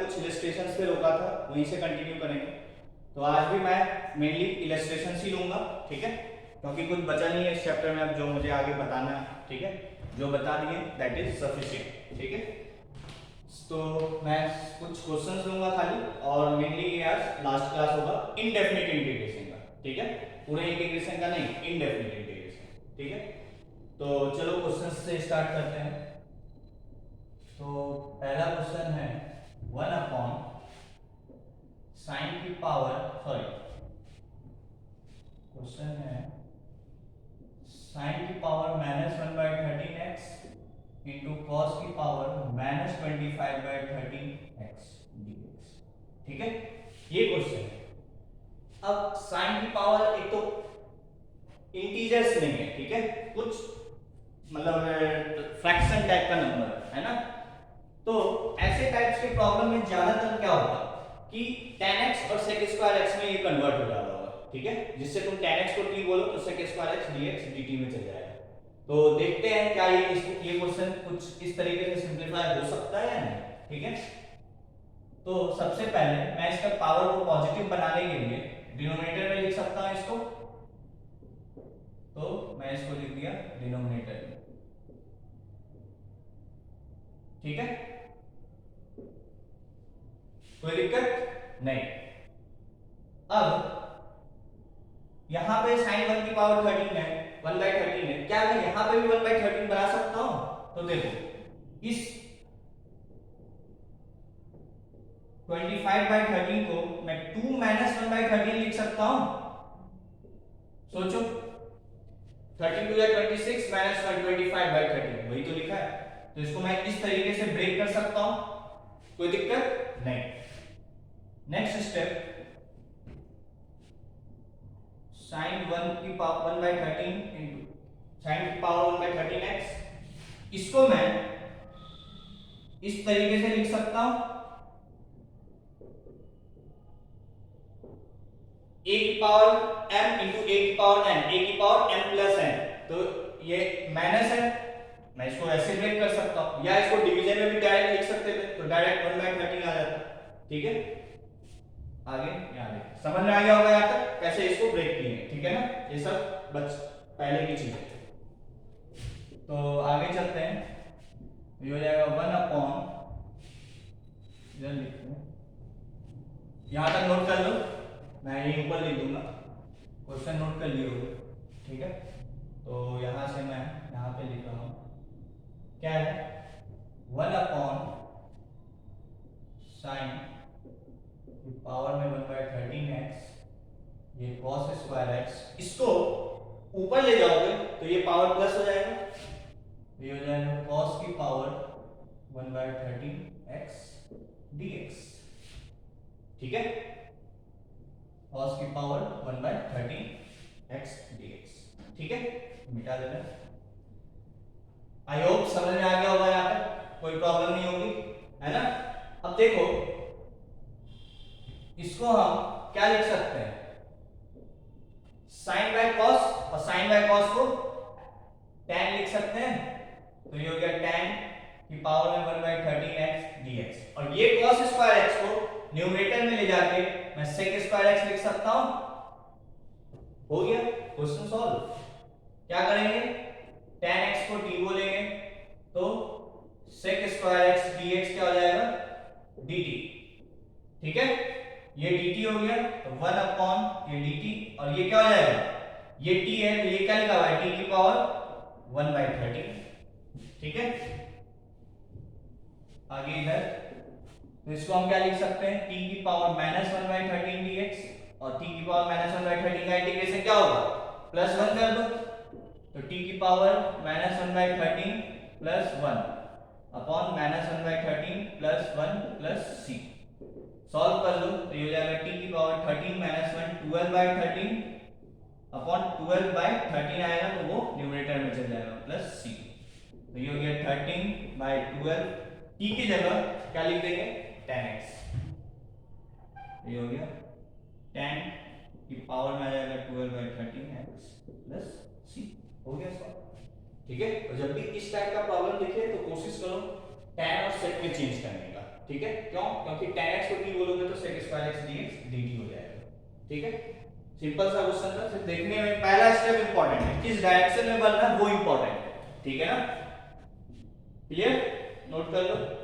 कुछ इलस्ट्रेशंस पे रोका था, वहीं से कंटिन्यू करेंगे। तो आज भी मैं मेनली इलस्ट्रेशंस ही लूंगा, ठीक है, क्योंकि कुछ बचा नहीं है इस चैप्टर में अब जो मुझे आगे बताना है, ठीक है, जो बता दिए दैट इज सफिशिएंट, ठीक है। तो मैं कुछ क्वेश्चंस लूंगा खाली, और मेनली आज लास्ट क्लास होगा इनडेफिनिट इंटीग्रेशन का, ठीक है, पूरे इंटीग्रेशन का नहीं, इनडेफिनिट इंटीग्रेशन, ठीक है। तो चलो क्वेश्चंस से स्टार्ट करते हैं। तो पहला क्वेश्चन है 1 अपॉन साइन की पावर, सॉरी, क्वेश्चन है साइन की पावर -1/13x इंटू कॉस की पावर -25/13x dx, ठीक है, ये क्वेश्चन है। अब साइन की पावर एक तो इंटीजर्स नहीं है, ठीक है, कुछ मतलब फ्रैक्शन टाइप का नंबर है ना। तो ऐसे टाइप्स के प्रॉब्लम में ज्यादातर क्या होगा कि tan x और sec स्क्वायर x में ये कन्वर्ट हो जाता होगा, ठीक है, जिससे तुम tan x को t बोलो तो sec square x dx dt में चल जाएगा। तो देखते हैं क्या ये क्वेश्चन कुछ इस तरीके से सिंपलीफाई हो सकता है या नहीं, ठीक है। तो सबसे पहले मैं इसका पावर को पॉजिटिव बनाने के लिए डिनोमिनेटर में लिख सकता हूं इसको, तो मैं इसको लिख दिया डिनोमिनेटर में, ठीक है, कोई दिक्कत नहीं। अब यहां पे sin 1 की पावर 13 है, 1/13 है, क्या मैं यहां पे भी 1/13 बना सकता हूं? तो देखो इस 25/13 को मैं 2 - 1/13 लिख सकता हूं। सोचो 13 2 या 26 - 125/13 वही तो लिखा है, तो इसको मैं इस तरीके से ब्रेक कर सकता हूं, कोई दिक्कत नहीं। नेक्स्ट स्टेप, sin 1 की पावर 1/13 इंटू sin की पावर 1/13x, इसको मैं इस तरीके से लिख सकता हूं, a की पावर m इंटू a की पावर n, a की पावर m प्लस n, तो ये माइनस है, मैं इसको ऐसे ब्रेक कर सकता हूं, या इसको डिवीजन में भी डायरेक्ट लिख सकते थे, तो डायरेक्ट 1/13 आ जाता, ठीक है। आगे यहाँ देख, समझ में आ गया होगा यहाँ तक कैसे इसको ब्रेक किए, ठीक है ना, ये सब बस पहले की चीज है। तो आगे चलते हैं, ये हो जाएगा 1 अपॉन, इधर लिखते हैं, यहाँ तक नोट कर लो, मैं यहीं ऊपर लिख दूंगा, क्वेश्चन नोट कर लिए होगे, ठीक है। तो यहाँ से मैं यहाँ पे लिख रहा हूँ, क्या है 1 अपॉन साइन की पावर में 1/13x, ये cos स्क्वायर x, इसको ऊपर ले जाओगे तो ये पावर प्लस हो जाएगा, तो ये हो जाएगा cos की पावर 1/13x dx, ठीक है, cos की पावर 1/13x dx, ठीक है, मिटा देना। आई होप समझ में आ गया होगा, यहाँ पे कोई प्रॉब्लम नहीं होगी, है ना। अब देखो इसको हम क्या लिख सकते हैं, sin बाय cos, और sin बाय cos को tan लिख सकते हैं, तो ये हो गया tan की पावर में 1/13x dx, और ये cos स्क्वायर x को न्यूमरेटर में ले जाके मैं sec स्क्वायर x लिख सकता हूं, हो गया क्वेश्चन सॉल्व। क्या करेंगे, tan x को t बोलेंगे तो sec स्क्वायर x dx क्या हो जाएगा dt, ठीक है, ये dt हो गया, तो 1 अपॉन ये dt, और ये क्या हो जाएगा, ये t है तो ये क्या लिखा हुआ है t की पावर 1/13, ठीक है। आगे इधर तो इसको हम क्या लिख सकते हैं, t की पावर -1/13 dx, और t की पावर -1/13 का इंटीग्रेशन क्या होगा, +1 कर दो, तो t की पावर -1/13 + 1 अपॉन -1/13 + 1 + c, सॉल्व कर लो तो ये हो जाएगा t की पावर 13 - 1 12/13 अपॉन 12/13 आएगा, तो वो न्यूमरेटर में चल जाएगा प्लस c, तो ये हो गया 13/12, t की जगह क्या लिख देंगे tan x, ये हो गया tan की पावर में आ जाएगा 12/13x प्लस c, हो गया सॉल्व, ठीक है। और जब भी इस टाइप का प्रॉब्लम दिखे तो कोशिश करो tan और sec में चेंज करने का, ठीक है, क्यों? क्योंकि tan x को t बोलोगे तो sec square x dx dt हो जाएगा। ठीक है, सिंपल सा क्वेश्चन था, सिर्फ देखने में पहला स्टेप इंपॉर्टेंट है, किस डायरेक्शन में बढ़ना है वो इंपॉर्टेंट है। ठीक है ना, क्लियर? नोट कर लो।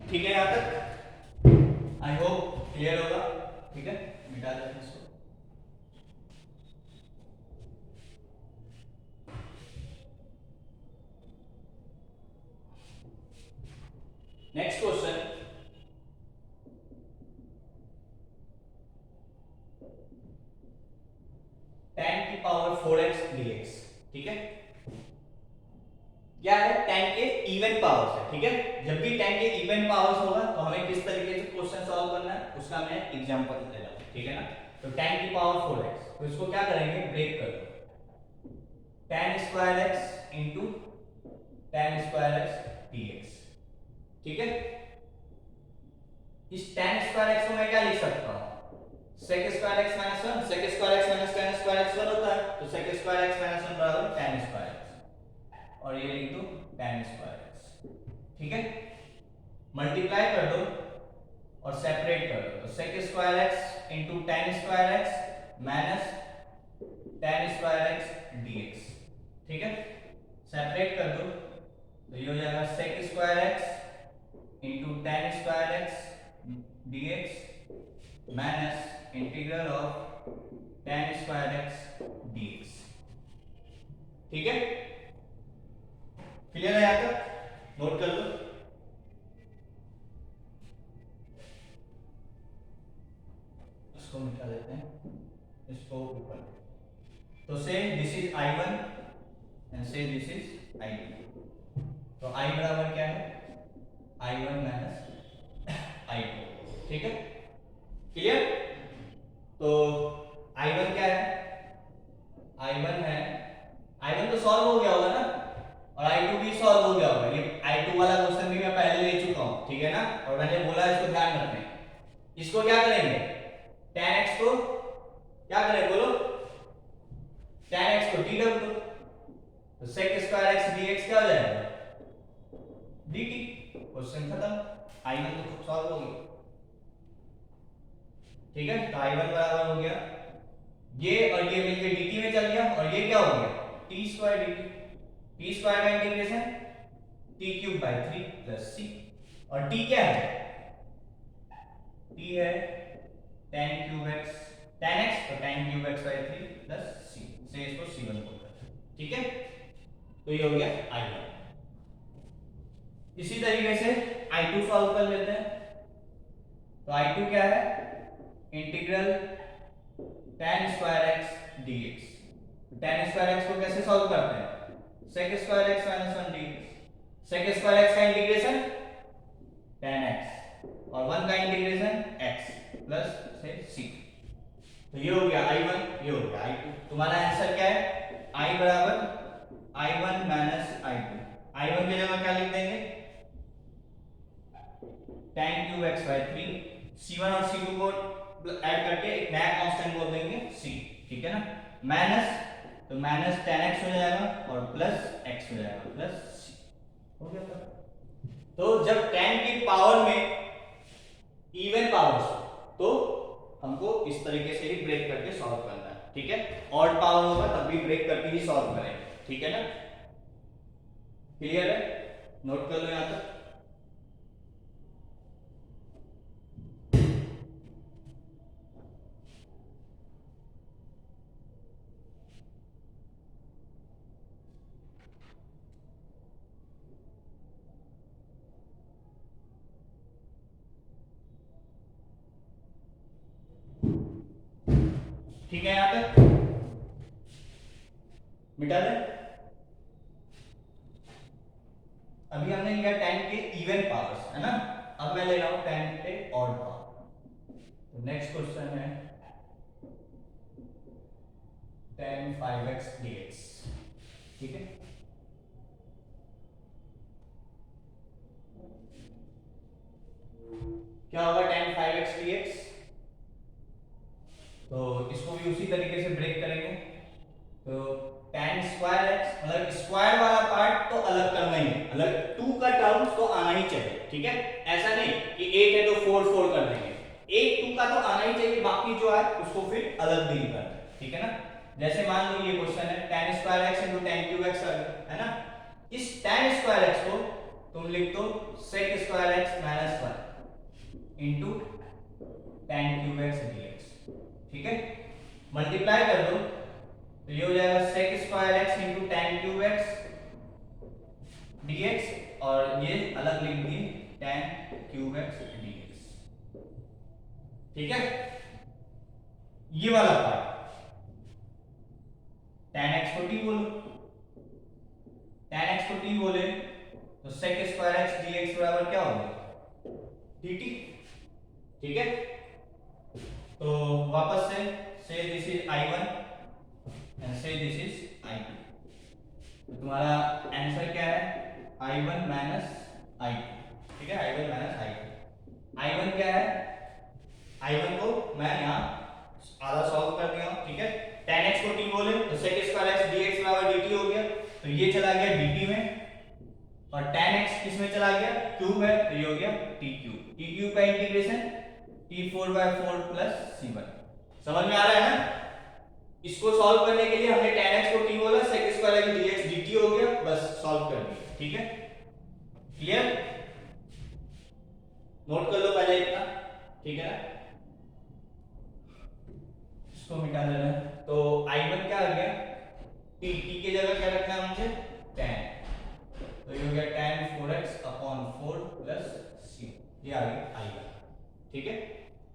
ठीक है, यहां तक आई होप क्लियर होगा। ठीक है, मिटा देते हैं इसको। नेक्स्ट क्वेश्चन, tan की पावर 4x dx। ठीक है, क्या है? tan के इवन पावर्स है। ठीक है, जब भी tan के इवन पावर्स होगा तो हमें किस तरीके से क्वेश्चन सॉल्व करना है उसका मैं एग्जांपल दे रहा हूं। ठीक है ना, तो tan की पावर 4x, तो इसको क्या करेंगे, ब्रेक कर दो, tan square x into tan square x dx। ठीक है, इस tan स्क्वायर x को मैं क्या लिख सकता हूं, sec square x minus 1, sec square x minus tan square x 1 होता है, तो sec स्क्वायर x माइनस 1 बराबर tan स्क्वायर x, और ये लिख दो tan स्क्वायर x। ठीक है, मल्टीप्लाई कर दो और सेपरेट कर दो, तो sec square x into tan square x minus tan square x dx। ठीक है, सेपरेट कर दो तो ये हो जाएगा sec square x into tan square x dx minus integral of tan square x dx। ठीक है, क्लियर है यहां तक? नोट कर लो। इसको मिटा देते हैं, इसको ऊपर, तो say this is I1 and say this is I2, तो I बराबर क्या है, I1 माइनस I2। ठीक है, क्लियर? तो I1 क्या है, I1 है, I1 तो सॉल्व हो गया होगा ना, और I2 भी सॉल्व हो गया होगा। ये I2 वाला क्वेश्चन भी मैं पहले ले चुका हूं। ठीक है ना, और मैंने बोला इसको ध्यान रखना है। इसको क्या करेंगे, tan x को क्या करें बोलो, tan x को d रख दो, तो sec स्क्वायर x dx क्या हो जाएगा, dt। क्वेश्चन खत्म, I1 तो सॉल्व हो गया। ठीक है, तो I1 बराबर हो गया, ये और ये मिलके dt में चल गया, और ये क्या हो गया, t square dt। t square का integration t cube by 3 plus c, और t क्या है, t है tan cube x, tan x तो tan cube x by 3 plus c, से इसको c1 बोलते हैं। ठीक है, तो ये हो गया I1। इसी तरीके से I2 सॉल्व कर लेते हैं, तो I2 क्या है, integral tan square x dx। tan square x को कैसे सॉल्व करते हैं, sec square x minus 1 dx। sec square x का इंटीग्रेशन tan x, और 1 का इंटीग्रेशन x प्लस से c, तो ये हो गया I1, ये हो गया I2। तुम्हारा आंसर क्या है, I बराबर I1 माइनस I2। I1 की जगह क्या लिख देंगे, tan cube x by 3, c1 और c2 को ऐड करके एक नया कांस्टेंट बोल देंगे c। ठीक है ना, माइनस, तो माइनस tan x हो जाएगा और प्लस x हो जाएगा प्लस c, हो गया। तो जब tan की पावर में इवन पावर्स तो हमको इस तरीके से ही ब्रेक करके सॉल्व करना है। ठीक है, ऑड पावर होगा तब भी ब्रेक करके ही सॉल्व करेंगे। ठीक है ना, क्लियर है? नोट कर लो यहां तक। ठीक है, यहां तक मिटा दे। अभी हमने लिया tan के इवन पावर्स, है ना, अब मैं ले रहा हूं tan के ऑड पावर। तो नेक्स्ट क्वेश्चन है tan 5x dx। ठीक है, क्या होगा tan 5x dx? तो इसको भी उसी तरीके से ब्रेक करेंगे। तो tan स्क्वायर x मतलब स्क्वायर वाला पार्ट तो अलग करना ही है, अलग 2 का टर्म्स तो आना ही चाहिए। ठीक है, ऐसा नहीं कि 8 है तो 4 4 कर देंगे, 8 2 का तो आना ही चाहिए, बाकी जो है उसको फिर अलग डील करना है। ठीक है ना, जैसे मान लो ये क्वेश्चन है tan square x into tan cube x है ना, इस tan स्क्वायर x को तुम लिख दो sec square x minus 1 into tan cube x dx। ठीक है, मल्टीप्लाई कर दो तो ये हो जाएगा sec square x into tan cube x dx, और ये अलग लिख दिए tan क्यूब x dx। ठीक है, ये वाला पार्ट tan x को t बोलो, tan x को t बोले तो sec स्क्वायर x dx बराबर क्या होगा dt। ठीक है, तो वापस से this is i1 and say this is i2। तो तुम्हारा आंसर क्या है i1 माइनस i2। ठीक है, i1 माइनस i2। i1 क्या है, i1 को मैं यहाँ आधा सॉल्व कर दिया हूँ। ठीक है, tan x को t बोले तो sec स्क्वायर x dx बराबर dt हो गया, तो ये चला गया dt में, और tan x किस में चला गया, क्यूब है तो ये हो गया t क्यूब। t क्यूब का इंटीग्रेशन t4/4 प्लस c1। समझ में आ रहा है ना, इसको सॉल्व करने के लिए हमने tan x को t बोला, sec square x dx dt हो गया, बस सॉल्व कर दिया। ठीक है, क्लियर, नोट कर लो पहले इतना। ठीक है ना, इसको मिटा देना है। तो i1 क्या आ गया, t की जगह क्या रखना है मुझे tan, तो ये हो गया tan 4x/4 प्लस c, ये आ गया i1। ठीक है,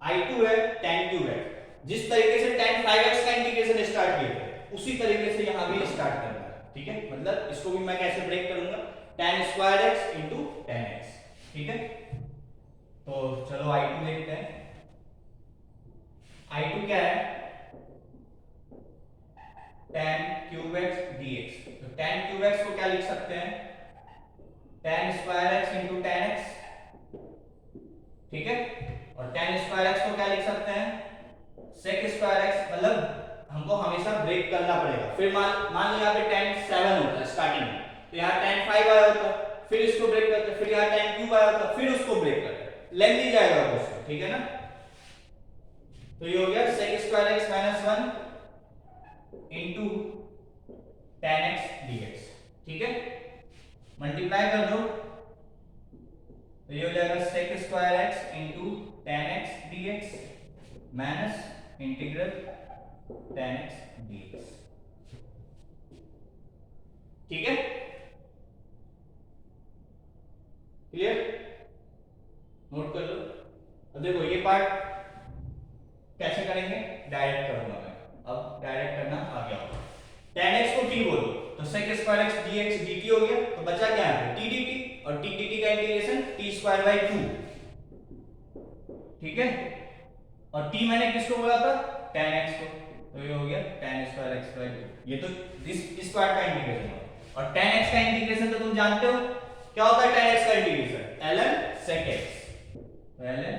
i2 है tan क्यूब है, जिस तरीके से tan 5x का इंटीग्रेशन स्टार्ट किया है उसी तरीके से यहां भी स्टार्ट करना है। ठीक है, मतलब इसको भी मैं कैसे ब्रेक करूंगा, tan square x into tan x। ठीक है, तो चलो i2 देखते हैं। i2 क्या है, tan क्यूब x dx। तो tan क्यूब x को क्या लिख सकते हैं, tan square x into tan x। ठीक है, और tan स्क्वायर x को क्या लिख सकते हैं, sec स्क्वायर x। मतलब हमको हमेशा ब्रेक करना पड़ेगा। फिर मान लो यहाँ पे tan 7 होता है स्टार्टिंग में, तो यहाँ tan 5 आया होता, फिर इसको ब्रेक करते हैं, फिर यहाँ tan क्यूब आया होता, फिर उसको ब्रेक करते हैं, लेंथी जाएगा क्वेश्चन। ठीक है ना, तो ये हो गया sec square x minus 1 into tan x dx। ठीक है, मल्टीप्लाई कर दो तो ये हो जाएगा sec square x into tan x dx minus integral tan x dx। ठीक है, क्लियर, नोट कर लो। अब देखो ये पार्ट कैसे करेंगे, डायरेक्ट करूंगा मैं, अब डायरेक्ट करना आ गया होगा। tan x को t बोलो तो sec square x dx dt हो गया, तो बचा क्या है t dt, और t dt का इंटीग्रेशन t स्क्वायर बाय 2। ठीक है, और t मैंने किसको बोला था tan x को, तो ये हो गया tan स्क्वायर x बाय 2। ये तो इस पार्ट का इंटीग्रेशन है, और tan x का इंटीग्रेशन तो तुम जानते हो क्या होता है, tan x का इंटीग्रेशन ln sec x, तो ln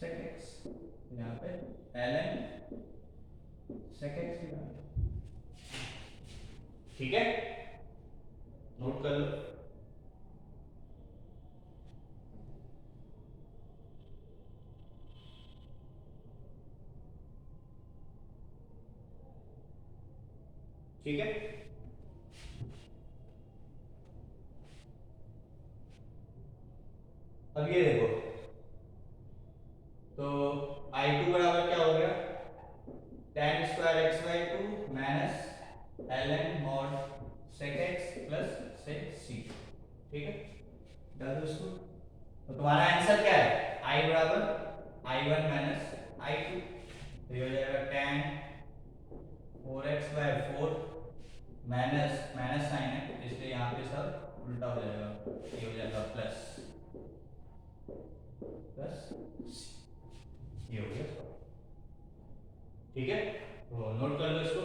sec x, यहाँ पे ln sec x। ठीक है, नोट कर लो। ठीक है, अब ये देखो, तो i2 बराबर क्या हो गया, tan square x by 2 minus ln mod sec x plus sec c। ठीक है, डाल दो इसको, तो तुम्हारा आंसर क्या है, i बराबर i1 माइनस i2, तो ये हो जाएगा tan 4x by 4 minus minus sine है इसलिए यहाँ पे सब उल्टा हो जाएगा, ये हो जाएगा प्लस प्लस ये हो गया। ठीक है, तो नोट कर लो इसको।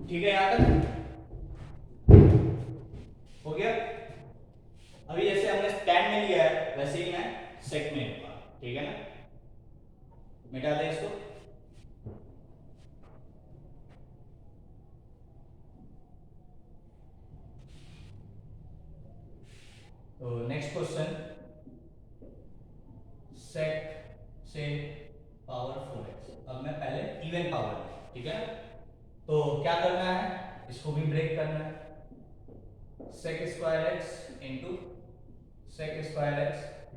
ठीक है, यहां तक हो गया। अभी जैसे हमने tan में लिया है वैसे ही मैं sec में लूंगा, ठीक है ना। मिटा दे इसको। तो नेक्स्ट क्वेश्चन, sec से पावर 4x। अब मैं पहले इवन पावर, ठीक है, तो क्या करना है, इसको भी ब्रेक करना है। sec square x into sec square x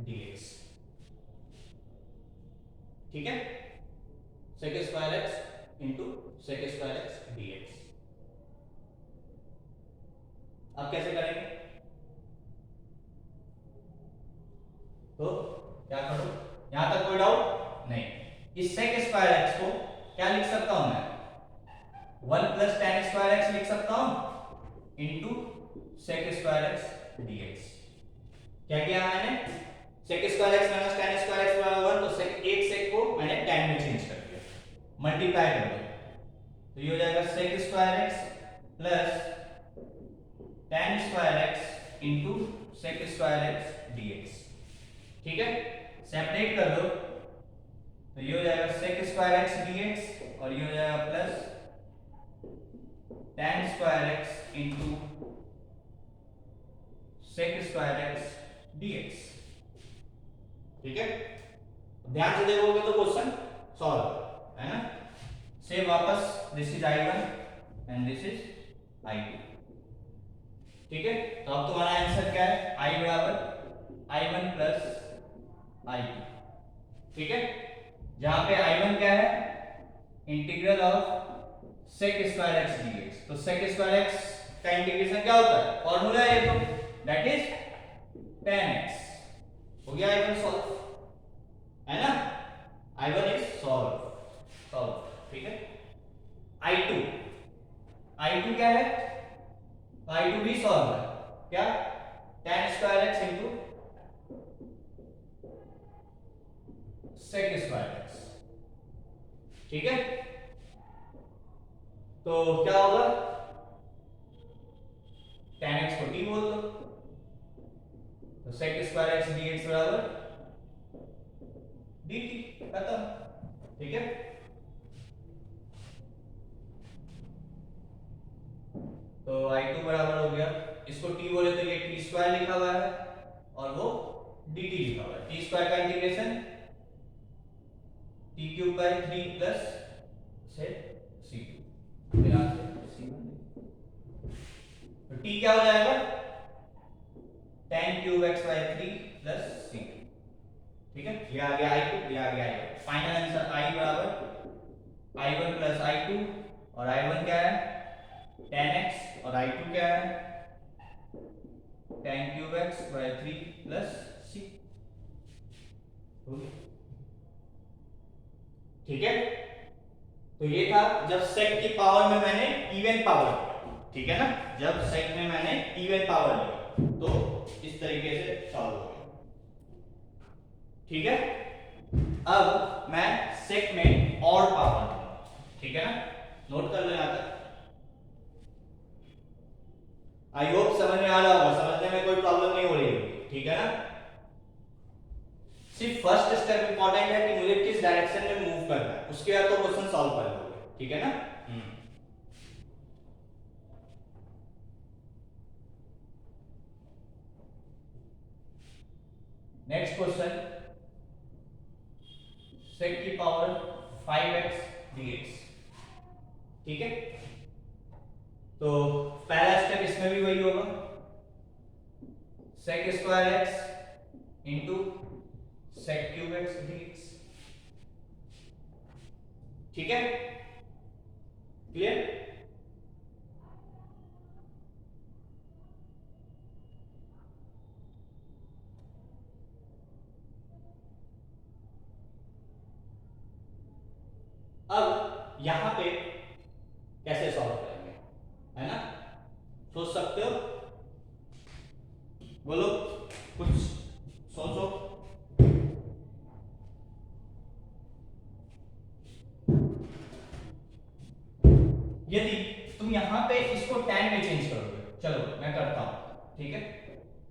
dx, ठीक है, sec square x into sec square x dx। अब कैसे करेंगे, तो क्या करो, यहां तक कोई डाउट नहीं। इस sec स्क्वायर x को क्या लिख सकता हूं मैं, 1 प्लस tan स्क्वायर x लिख सकता हूं into sec square x dx। क्या किया मैंने, sec square x minus tan square x बराबर 1, तो sec एक sec को मैंने tan में चेंज कर दिया, मल्टीप्लाई कर दिया, तो ये हो जाएगा sec square x plus tan square x into sec square x dx, ठीक है। सेपरेट कर दो, तो ये हो जाएगा sec स्क्वायर x dx और ये हो जाएगा plus tan square x into sec square x dx, ठीक है। ध्यान से देखोगे तो क्वेश्चन सॉल्व है ना। से वापस this is I1 and this is I2, ठीक है। तो अब तुम्हारा आंसर क्या है, I बराबर I1 प्लस I2, ठीक है। जहां पे I1 क्या है, integral of sec square x dx, तो sec स्क्वायर x का इंटीग्रेशन क्या होता है, फॉर्मूला है ये, तो दैट इज tan x। हो गया I1 सॉल्व, है ना, I1 इज सॉल्व, ठीक है। I2 क्या है, I2 भी सॉल्व है, क्या, tan square x into sec square x, ठीक है। तो क्या होगा, tan x को t बोल दो, तो sec स्क्वायर x dx बराबर dt, खत्म, ठीक है। तो I2 बराबर हो गया, इसको t बोले तो ये t स्क्वायर लिखा हुआ है और वो dt लिखा हुआ है। t स्क्वायर का integration t cube by 3 plus से c2, फिर यहाँ से c1, तो t क्या हो जाएगा, tan cube x by 3 plus c2, ठीक है। ये आ गया I2, ये आ गया I1। फाइनल आंसर I बराबर I1 प्लस I2, और I1 क्या है, tan x, और I2 क्या है, tan cube x by 3 plus c, ठीक है। तो ये था जब sec की पावर में मैंने इवन पावर लिया, ठीक है ना, जब sec में मैंने इवन पावर लिया तो इस तरीके से सॉल्व हो गया, ठीक है। अब मैं sec में और पावर लूंगा, ठीक है ना, नोट कर लो यहां तक। आई होप समझ में आ रहा होगा, समझने में कोई प्रॉब्लम नहीं हो रही होगी, ठीक है ना। सिर्फ फर्स्ट स्टेप इंपॉर्टेंट है कि मुझे किस डायरेक्शन में मूव करना है, उसके बाद तो क्वेश्चन सॉल्व कर लोगे, ठीक है ना। नेक्स्ट क्वेश्चन, sec की पावर 5x dx, ठीक है। तो पहला स्टेप इसमें भी वही होगा, sec square x into sec cube x dx, ठीक है, क्लियर। अब यहां पे कैसे सॉल्व करेंगे, है ना, सोच सकते हो, बोलो कुछ सोचो। यदि तुम तुम यहाँ पे इसको tan में चेंज करोगे। चलो मैं करता हूँ, ठीक है।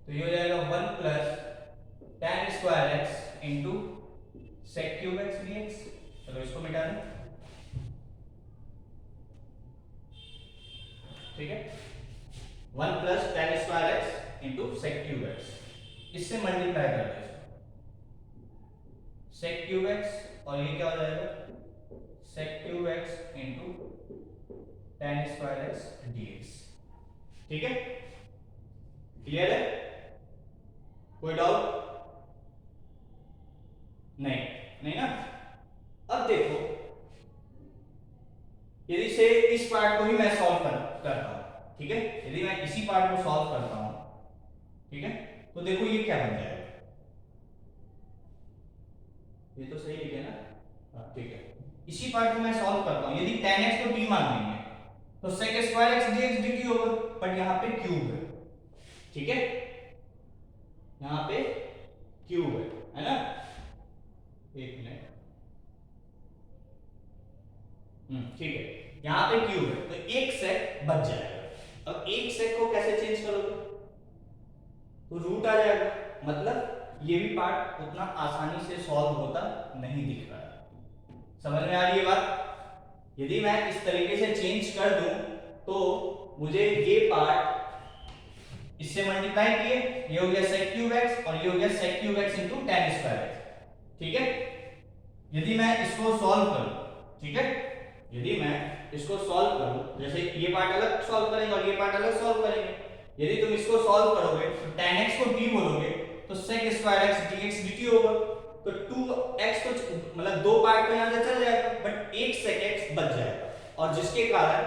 तो ये हो जाएगा 1 plus tan square x into sec cube x dx। चलो इसको मिटा दें, ठीक है। 1 plus tan square x into sec cube x, इससे मल्टीप्लाई कर दो सेक क्यूब एक्स, और ये क्या हो जाएगा sec cube x into tan square x dx, ठीक है। क्लियर है, कोई डाउट नहीं, नहीं ना। अब देखो, यदि से इस पार्ट को ही मैं सॉल्व करता हूं, ठीक है, यदि मैं इसी पार्ट को सॉल्व करता हूं, ठीक है, तो देखो ये क्या बन जाएगा, ये तो सही लिखे ना, हाँ ठीक है। इसी पार्ट को मैं सॉल्व करता हूं, यदि tan x को t मान लेंगे तो sec square x dx dt होगा, बट यहाँ पे क्यूब है, ठीक है, यहाँ पे क्यूब है ना। एक मिनट, ठीक है, यहाँ पे क्यूब है तो एक सेक बच जाएगा। अब एक सेक को कैसे चेंज करोगे, तो रूट आ जाएगा, मतलब ये भी पार्ट उतना आसानी से सॉल्व होता नहीं दिख रहा है। समझ में आ रही है बात। यदि मैं इस तरीके से चेंज कर दूं तो मुझे ये पार्ट इससे मल्टीप्लाई किए, ये हो गया sec क्यूब x और ये हो गया sec cube x into tan square x, ठीक है। यदि मैं इसको सॉल्व करूं, ठीक है, यदि मैं इसको सॉल्व करूं, जैसे ये पार्ट अलग सॉल्व करेंगे और ये पार्ट अलग सॉल्व करेंगे, यदि तुम इसको सॉल्व करोगे तो tan x को t बोलोगे तो sec square x dx dt होगा, तो 2x तो मतलब दो पार्ट में यहां से चल जाएगा, बट एक sec x बच जाएगा, और जिसके कारण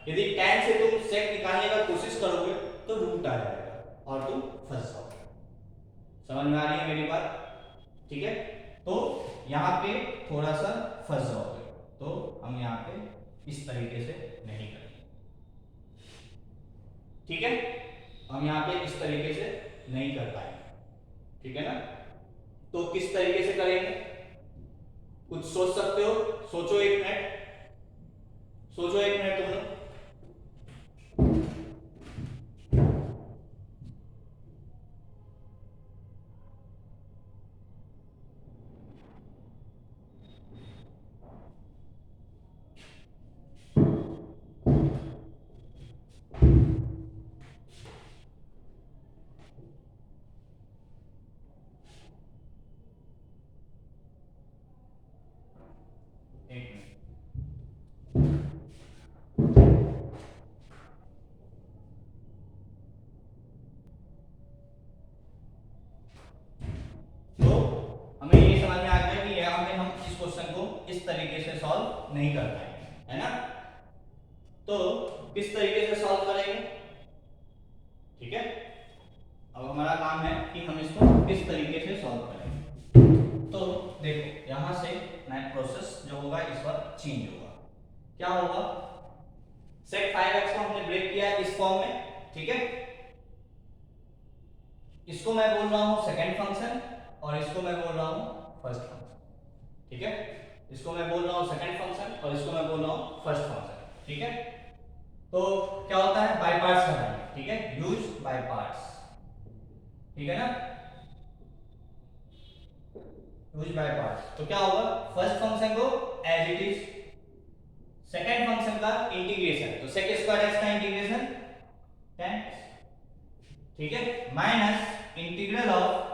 यदि tan से तुम sec निकालने का कोशिश करोगे तो रूट आ जाएगा और तुम फंस जाओगे। समझ में आ रही है मेरी बात, ठीक है। तो यहाँ पे थोड़ा सा फंस जाओगे, तो हम यहाँ पे इस तरीके से नहीं करेंगे, ठीक है, हम यहाँ पे इस तरीके से नहीं कर पाएंगे, ठीक है ना। तो किस तरीके से करेंगे, कुछ सोच सकते हो, सोचो एक मिनट, सोचो एक मिनट तुम लोग। हमें ये समझ में आ गया कि यहाँ पे हम इस क्वेश्चन को इस तरीके से सॉल्व नहीं कर पाएंगे, है ना। तो किस तरीके से सॉल्व करेंगे, ठीक है। अब हमारा काम है कि हम इसको किस तरीके से सॉल्व करेंगे। तो देखो, यहां से नेट प्रोसेस जो होगा इस बार चेंज होगा। क्या होगा, sec 5x को हमने ब्रेक किया इस फॉर्म में, ठीक है। इसको मैं बोल रहा हूं सेकंड फंक्शन और इसको मैं बोल रहा हूं फर्स्ट फंक्शन, ठीक है। इसको मैं बोल रहा हूं सेकंड फंक्शन और इसको मैं बोल रहा हूं फर्स्ट फंक्शन, ठीक है। तो क्या होता है, बाय पार्ट्स बनाएंगे, ठीक है, यूज बाय पार्ट्स, ठीक है ना, यूज बाय पार्ट्स। तो क्या होगा, फर्स्ट फंक्शन को as it is, second function का इंटीग्रेशन, तो sec स्क्वायर x का इंटीग्रेशन tan, ठीक है, minus integral of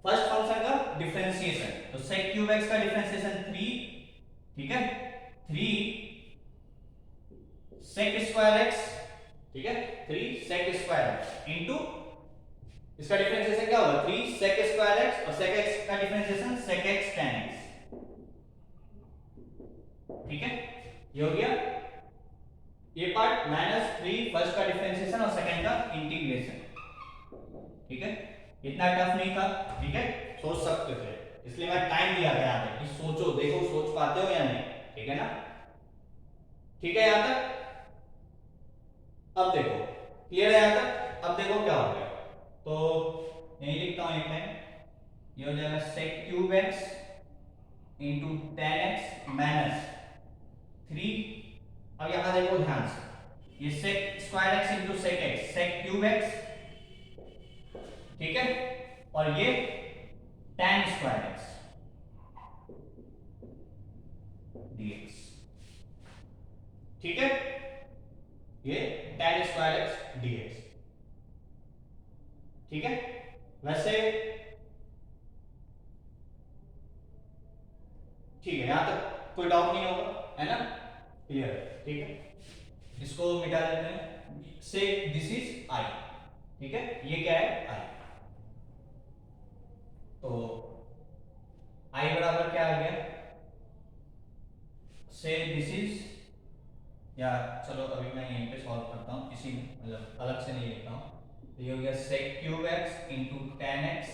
first function का डिफरेंशिएशन, तो sec क्यूब x का डिफरेंशिएशन 3, ठीक है, 3 sec स्क्वायर x, ठीक है, 3 sec स्क्वायर x इनटू इसका डिफरेंशिएशन क्या होगा, 3 sec स्क्वायर x और sec x का differentiation sec x tan x, ठीक है, ये हो गया ये पार्ट, माइनस 3 फर्स्ट का डिफरेंशिएशन और सेकंड का इंटीग्रेशन, ठीक है। इतना टफ नहीं था, ठीक है, सोच सकते थे, इसलिए मैं टाइम दिया था यहाँ पे कि सोचो, देखो सोच पाते हो या नहीं, ठीक है ना, ठीक है यहां तक। अब देखो क्लियर है यहां तक। अब देखो क्या हो गया, तो यही लिखता हूं एक लाइन, ये हो जाएगा sec cube x into tan x minus 3। अब यहां देखो ध्यान से, ये sec square x into sec x, sec cube x, ठीक है, और ये tan स्क्वायर x dx, ठीक है, ये tan स्क्वायर x dx, ठीक है। वैसे ठीक है, यहां तक कोई डाउट नहीं होगा, है ना, क्लियर है, ठीक है। इसको मिटा देते हैं, से दिस इज i, ठीक है, ये क्या है i, तो i बराबर क्या आ गया, से दिस इज, या चलो अभी मैं यहीं पे सॉल्व करता हूँ, इसी में मतलब अलग से नहीं लिखता हूँ, तो ये हो गया sec cube x into ten x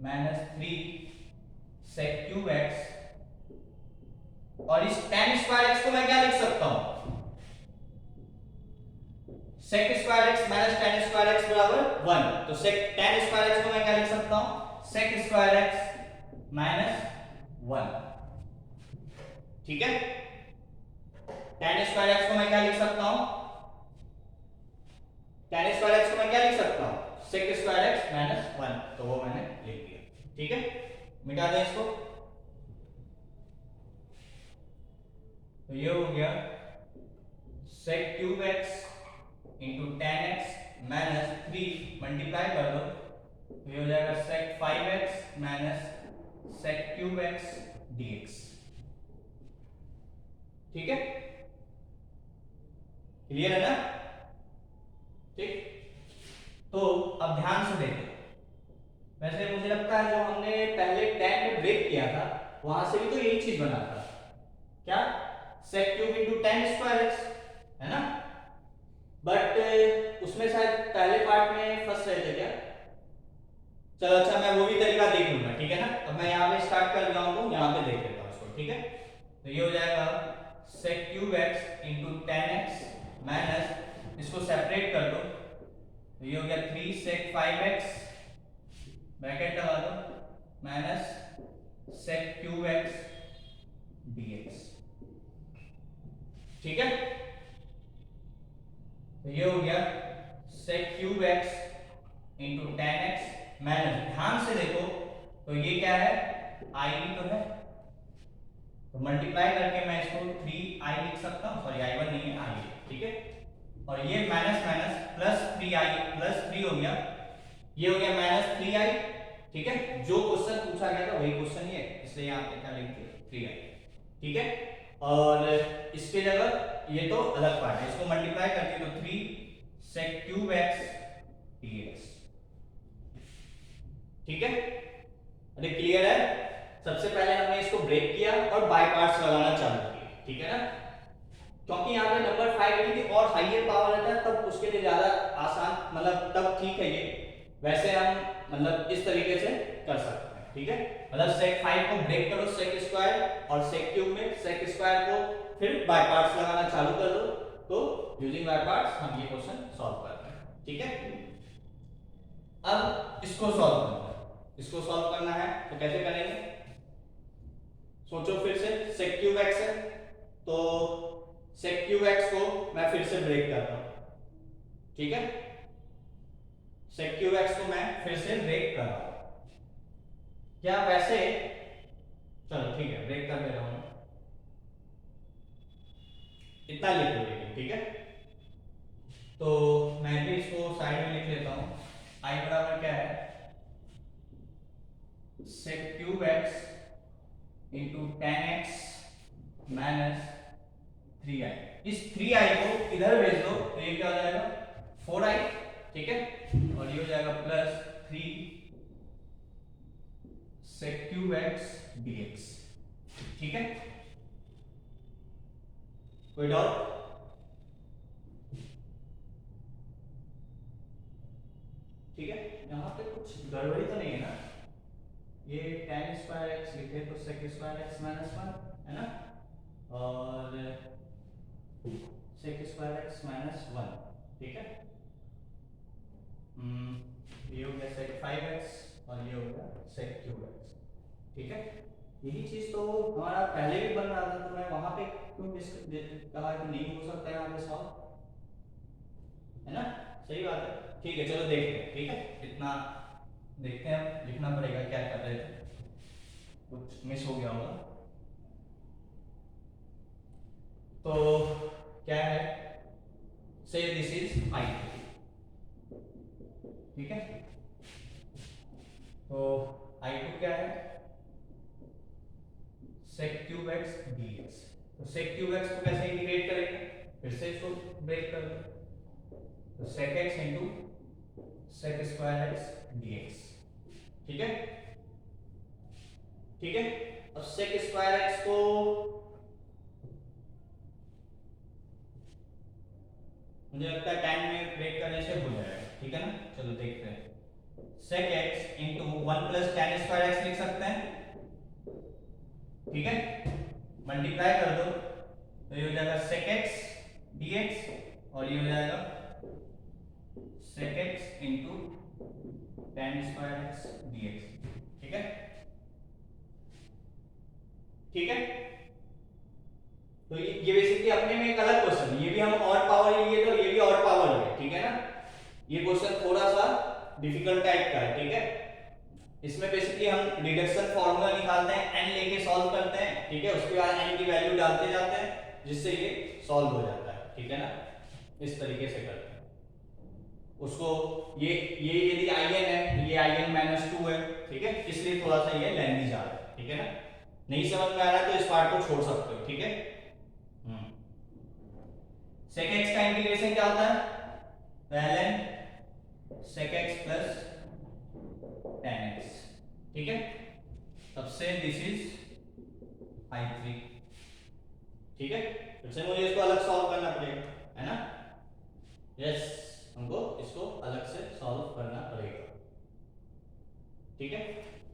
minus 3 sec cube x, और इस tan स्क्वायर x को मैं क्या लिख सकता हूं, sec square x minus tan square x बराबर 1, तो sec tan स्क्वायर x को मैं क्या लिख सकता हूं, sec स्क्वायर x माइनस 1, ठीक है। tan स्क्वायर x को मैं क्या लिख सकता हूं, tan स्क्वायर x को मैं क्या लिख सकता हूं, sec स्क्वायर x माइनस 1, तो वो मैंने लिख दिया, ठीक है, मिटा दें इसको, तो ये हो गया sec cube x into ten x minus 3 multiply कर दो, तो ये हो जाएगा sec 5x minus sec cube x dx, ठीक है, क्लियर है ना, ठीक। तो अब ध्यान से देखो, वैसे मुझे लगता है जो हमने पहले tan में ब्रेक किया था वहां से भी तो यही चीज बना था, क्या, sec cube into ten square x, है ना, बट उसमें शायद पहले पार्ट में फंस रहे थे क्या, चलो अच्छा मैं वो भी तरीका देख लूंगा, ठीक है ना। अब मैं यहाँ पे स्टार्ट कर रहा हूँ, यहाँ पे देख लेता हूँ इसको, ठीक है, तो ये हो जाएगा sec cube x into ten x minus, इसको सेपरेट कर दो, तो ये हो गया 3 sec 5x ब्रैकेट लगा दो minus sec cube x dx, ठीक है, तो ये हो गया sec cube x into ten x minus, ध्यान से देखो तो ये क्या है, i भी तो है, तो मल्टीप्लाई करके मैं इसको 3i लिख सकता हूँ, सॉरी i1 नहीं है i, ठीक है, और ये minus minus plus 3i plus 3 हो गया, ये हो गया माइनस 3i, ठीक है, जो क्वेश्चन पूछा गया था वही क्वेश्चन ही है, इसलिए यहाँ पे क्या लिख दिया 3i, ठीक है, और इसके जगह ये तो अलग पार्ट है, इसको मल्टीप्लाई करके तो 3 sec क्यूब x dx, ठीक है, अरे क्लियर है। सबसे पहले हमने इसको ब्रेक किया और बाय पार्ट्स लगाना चालू किया, ठीक है ना, क्योंकि यहाँ पे नंबर 580 थी और हाईयर पावर रहता है तब उसके लिए ज्यादा आसान, मतलब तब ठीक है ये, वैसे हम मतलब इस तरीके से कर सकते हैं, ठीक है, मतलब sec 5 को ब्रेक करो sec स्क्वायर और sec क्यूब में sec स्क्वायर को फिर बाय पार्ट्स लगाना चालू कर दो, तो यूजिंग बाय पार्ट्स हम ये क्वेश्चन सॉल्व करते हैं, ठीक है। अब इसको सॉल्व करना है, इसको सॉल्व करना है तो कैसे करेंगे, सोचो फिर से, sec क्यूब x है, तो sec क्यूब x को मैं फिर से ब्रेक करता हूं, ठीक है, sec क्यूब x को मैं फिर से ब्रेक कर रहा हूं, क्या वैसे, चलो ठीक है ब्रेक कर दे रहा हूं, इतना लिख लो लेकिन, ठीक है, तो मैं भी इसको साइड में लिख लेता हूं, i बराबर क्या है, sec cube x into ten x minus 3i, इस 3i को इधर भेज दो तो ये क्या हो जाएगा 4i, ठीक है, और ये हो जाएगा plus 3 sec cube x dx, ठीक है, कोई डाउट, ठीक है, यहाँ पे कुछ गड़बड़ी तो नहीं है ना, ये tan स्क्वायर x लिखे तो sec स्क्वायर x माइनस 1 है ना, और sec स्क्वायर x माइनस 1, ठीक है, ये हो गया sec 5x और ये हो गया sec क्यूब x, ठीक है, यही चीज तो हमारा पहले भी बन रहा था, तो मैं वहां पे क्यों कहा कि नहीं हो सकता यहाँ पे सॉल्व, है ना? सही बात है। ठीक है, चलो देखते हैं। ठीक है, इतना देखते हैं, अब लिखना पड़ेगा क्या कर रहे थे, कुछ मिस हो गया होगा। तो क्या है, से दिस इज आई, ठीक है। तो आई टू क्या है, sec cube x D x. तो sec क्यूब एक्स को कैसे इंटीग्रेट करेंगे, फिर से इसको ब्रेक कर दो, तो sec x into sec square x D x. ठीक है, ठीक है। अब sec स्क्वायर एक्स को मुझे लगता है टाइम में ब्रेक करने से हो जाएगा, ठीक है ना? चलो देखते हैं। sec x into one plus tan square x लिख सकते हैं, ठीक है। मल्टीप्लाई कर दो तो ये हो जाएगा sec x dx और ये हो जाएगा sec x into tan square x dx, ठीक है, ठीक है। तो ये बेसिकली अपने में एक अलग क्वेश्चन है, ये भी हम और पावर लिए तो ये भी और पावर है, ठीक है ना? ये क्वेश्चन थोड़ा सा डिफिकल्ट टाइप का है, ठीक है। इसमें बेसिकली हम रिडक्शन फार्मूला निकालते हैं, n लेके सॉल्व करते हैं, ठीक है। उसके बाद n की वैल्यू डालते जाते हैं जिससे ये सॉल्व हो जाता है, ठीक है ना? इस तरीके से करते हैं उसको। ये यदि in है, ये in माइनस 2 है, ठीक है, इसलिए थोड़ा सा ये लेंथी जा रहा है, ठीक है ना? नहीं समझ में आ रहा है तो इस पार्ट को छोड़ सकते हो, ठीक है। sec x का इंटीग्रेशन क्या होता है, ln sec x plus tan x, ठीक है। तब से दिस इज i3, ठीक है। फिर से मुझे इसको अलग सॉल्व करना पड़ेगा, है ना? यस, हमको इसको अलग से सॉल्व करना पड़ेगा, ठीक है।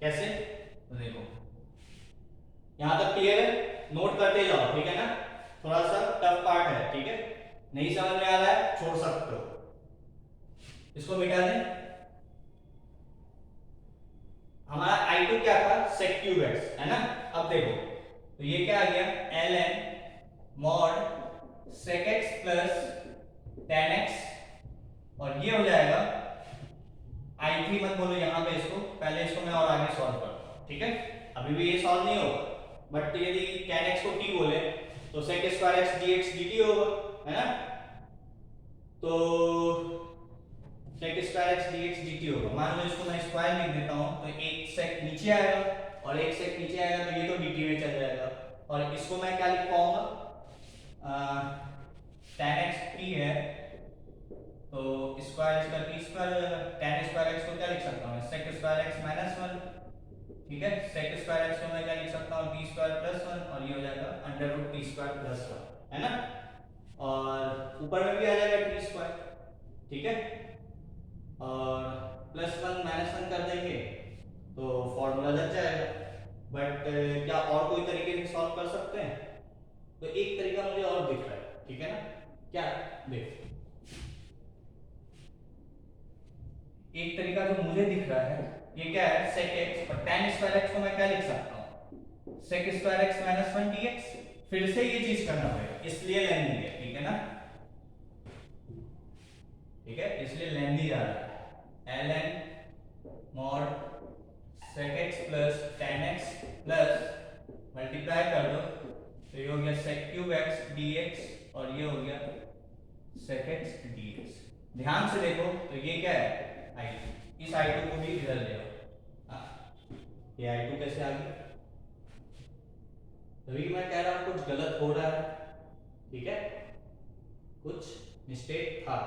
कैसे, तो देखो यहां तक क्लियर है, नोट करते जाओ, ठीक है ना? थोड़ा सा टफ पार्ट है, ठीक है। नहीं समझ में आ रहा है छोड़ सकते हो, इसको मिटा दें। हमारा i2 क्या था, sec क्यूब x, है ना? अब देखो तो ये क्या आ गया, ln mod sec x plus tan x और ये हो जाएगा i3 मत बोलो यहां पे, इसको पहले इसको मैं और आगे सॉल्व करता हूं, ठीक है। अभी भी ये सॉल्व नहीं होगा, बट यदि tan x को t बोले तो sec square x dx dt होगा, है ना? तो sec square x dx dt होगा। मान लो इसको मैं स्क्वायर लिख देता हूं तो एक sec नीचे आएगा और एक sec नीचे आएगा तो ये तो dt में चल जाएगा, और इसको मैं क्या लिख पाऊंगा, tan x t है तो स्क्वायर इसका t स्क्वायर हो जाएगा। tan स्क्वायर x को क्या लिख सकता हूं मैं, sec स्क्वायर x माइनस 1, ठीक है। sec स्क्वायर x को मैं क्या लिख सकता हूं, t स्क्वायर प्लस 1 और ये हो जाएगा under root t square plus 1, है ना? और ऊपर में भी आ जाएगा t स्क्वायर, ठीक है। और प्लस 1 माइनस 1 कर देंगे तो फॉर्मूला लग जाएगा। बट क्या और कोई तरीके से सॉल्व कर सकते हैं, तो एक तरीका मुझे और दिख रहा है, ठीक है ना? क्या, देखो एक तरीका जो मुझे दिख रहा है ये क्या है, sec x और tan स्क्वायर x को मैं क्या लिख सकता हूं, sec square x minus 1 dx। फिर से ये चीज करना पड़ेगा, इसलिए लेंदी है, ठीक है ना? ठीक है, इसलिए लेंदी जा रहा है, ln mod sec x plus tan x plus multiply कर दो तो ये हो गया sec क्यूब x dx और ये हो गया sec x dx। ध्यान से देखो तो ये क्या है, i2, इस i2 को भी इधर ले आओ, ये i2 कैसे आ गया, तभी मैं कह रहा हूं कुछ गलत हो रहा है, ठीक है, कुछ मिस्टेक था,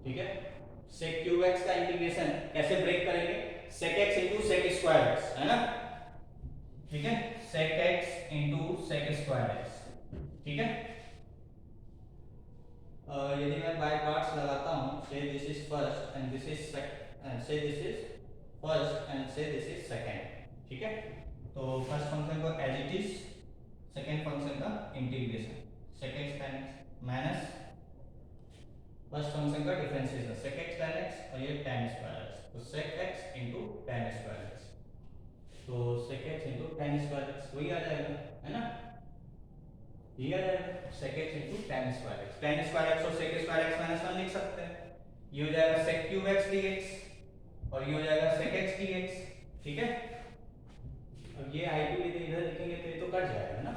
ठीक है। sec क्यूब x का इंटीग्रेशन कैसे ब्रेक करेंगे, sec x into sec square x, है ना? ठीक है, sec x into sec square x, ठीक है। यदि मैं बाय पार्ट्स लगाता हूं, say this is first and this is second, say this is first and say this is second, ठीक है। तो फर्स्ट फंक्शन को as it is, second function का integration sec x tan x minus first function का differentiation sec x tan x और ये tan square x, तो sec x into tan square x, तो sec x into tan square x वही आ जाएगा, है ना? ये आ जाएगा sec x into tan square x, tan square x और sec स्क्वायर x माइनस 1 लिख सकते हैं। ये हो जाएगा sec क्यूब x dx और ये हो जाएगा sec x dx, ठीक है। अब ये i2 इधर लिखेंगे तो ये तो कट जाएगा ना,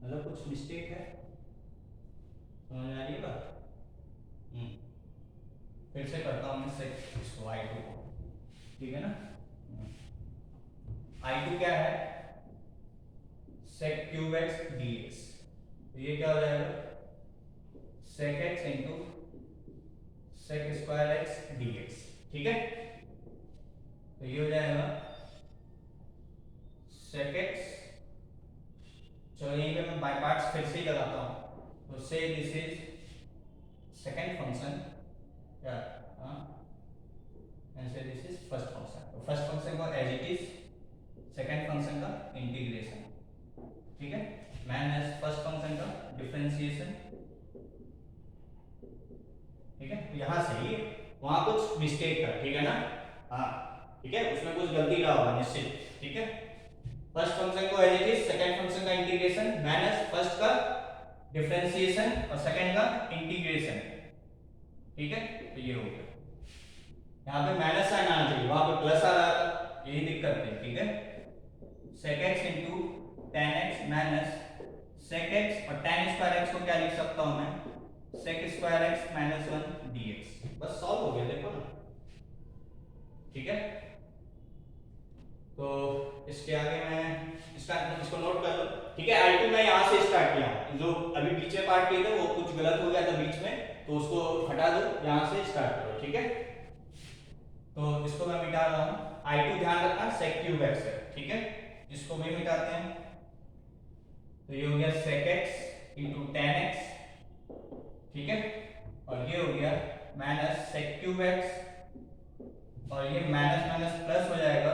मतलब कुछ मिस्टेक है, समझ आ रही है बात? फिर से करता हूँ मैं sec इसको i2 को, ठीक है ना। i2 क्या है, sec क्यूब x dx, तो ये क्या हो जाएगा sec x into sec square x dx, ठीक है। तो ये हो जाएगा sec x, चलो यहीं पे मैं बाय पार्ट्स फिर से ही लगाता हूँ, तो say this is second function, क्या and say this is first function, तो फर्स्ट फंक्शन को as it is second function का इंटीग्रेशन, ठीक है, माइनस फर्स्ट फंक्शन का डिफरेंशिएशन, ठीक है। यहां से ही वहां कुछ मिस्टेक कर, ठीक है ना, हाँ ठीक है, उसमें कुछ गलती रहा होगा निश्चित, ठीक है। फर्स्ट फंक्शन को as it is second function का इंटीग्रेशन माइनस फर्स्ट का डिफरेंशिएशन और सेकंड का इंटीग्रेशन, ठीक है। तो ये हो गया, यहाँ पे माइनस साइन आना चाहिए, वहां पे प्लस आ रहा था, यही दिक्कत है, ठीक है। sec x into tan x minus sec x और tan स्क्वायर x को क्या लिख सकता हूं मैं, sec square x minus 1 dx, बस सॉल्व हो गया, देखो ना, ठीक है। तो इसके आगे मैं इसको नोट कर लो, ठीक है। i2 मैं यहाँ से स्टार्ट किया, जो अभी पीछे पार्ट किए थे वो कुछ गलत हो गया था बीच में, तो उसको हटा दो, यहाँ से स्टार्ट करो, ठीक है। तो इसको मैं मिटा रहा हूँ, i2 ध्यान रखना sec क्यूब x है, ठीक है, इसको भी मिटाते हैं, तो ये हो गया sec x into tan x, ठीक है, और ये हो गया माइनस sec क्यूब x और ये माइनस माइनस प्लस हो जाएगा,